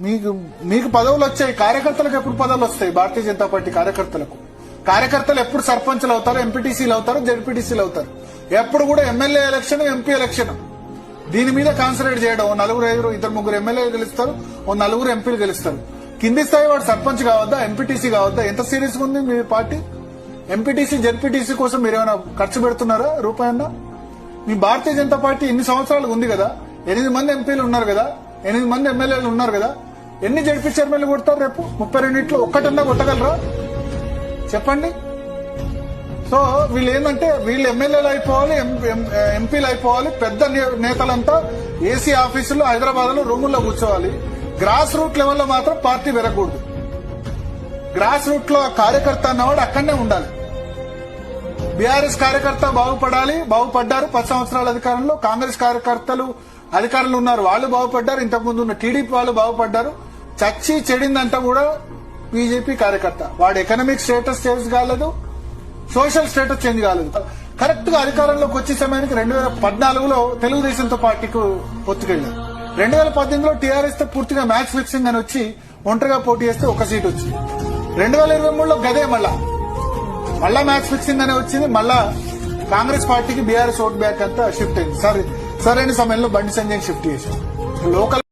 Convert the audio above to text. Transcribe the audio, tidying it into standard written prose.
మీకు మీకు పదవులు వచ్చాయి, కార్యకర్తలకు ఎప్పుడు పదవులు వస్తాయి? భారతీయ జనతా పార్టీ కార్యకర్తలు ఎప్పుడు సర్పంచ్లు అవుతారు, ఎంపీటీసీలు అవుతారు, జడ్పీటీసీలు అవుతారు. ఎప్పుడు కూడా ఎమ్మెల్యే ఎలక్షన్, ఎంపీ ఎలక్షన్ దీని మీద కాన్సన్ట్రేట్ చేయడం. నలుగురు ఇద్దరు ముగ్గురు ఎమ్మెల్యేలు గెలుస్తారు, నలుగురు ఎంపీలు గెలుస్తారు. కింది స్థాయి వాడు సర్పంచ్ కావద్దా, ఎంపీటీసీ కావద్దా? ఎంత సీరియస్ గా ఉంది మీ పార్టీ? ఎంపీటీసీ జడ్పీటీసీ కోసం మీరేమైనా ఖర్చు పెడుతున్నారా రూపాయన్నా? మీ భారతీయ జనతా పార్టీ ఇన్ని సంవత్సరాలు ఉంది కదా, 8 మంది ఎంపీలు ఉన్నారు కదా, 8 మంది ఎమ్మెల్యేలు ఉన్నారు కదా, ఎన్ని జడ్పీ చైర్మన్లు కొడతారు రేపు? 32 ఒక్కటన్నా కొట్టగలరా చెప్పండి? సో వీళ్ళు ఏంటంటే వీళ్ళు ఎమ్మెల్యేలు అయిపోవాలి, ఎంపీలు అయిపోవాలి, పెద్ద నేతలంతా ఏసీ ఆఫీసుల్లో హైదరాబాద్ లో రూముల్లో కూర్చోవాలి. గ్రాస్ రూట్ లెవెల్లో మాత్రం పార్టీ పెరగకూడదు. గ్రాస్ రూట్ లో కార్యకర్త అన్నవాడు అక్కడనే ఉండాలి. బీఆర్ఎస్ కార్యకర్త బాగుపడ్డారు 10 సంవత్సరాల అధికారంలో. కాంగ్రెస్ కార్యకర్తలు అధికారులు ఉన్నారు, వాళ్ళు బాగుపడ్డారు. ఇంతకుముందు ఉన్న టీడీపీ వాళ్ళు బాగుపడ్డారు. చచ్చి చెడిందంతా కూడా బీజేపీ కార్యకర్త. వాడు ఎకనామిక్ స్టేటస్ చేంజ్ కాలేదు, సోషల్ స్టేటస్ చేంజ్ కాలేదు. కరెక్ట్ గా అధికారంలోకి వచ్చే సమయానికి 2014లో తెలుగుదేశంతో పార్టీకి ఒత్తుకెళ్లారు. 2018లో టీఆర్ఎస్ తో పూర్తిగా మ్యాచ్ ఫిక్సింగ్ అని వచ్చి ఒంటరిగా పోటీ చేస్తే 1 సీట్ వచ్చింది. 2023లో గదే మళ్ళా మ్యాచ్ ఫిక్సింగ్ అనే వచ్చింది. మళ్ళా కాంగ్రెస్ పార్టీకి బీఆర్ఎస్ ఓట్ బ్యాక్ అంతా షిఫ్ట్ అయింది. సరైన సమయంలో బండి సంజయ్ షిఫ్ట్ చేశారు. లోకల్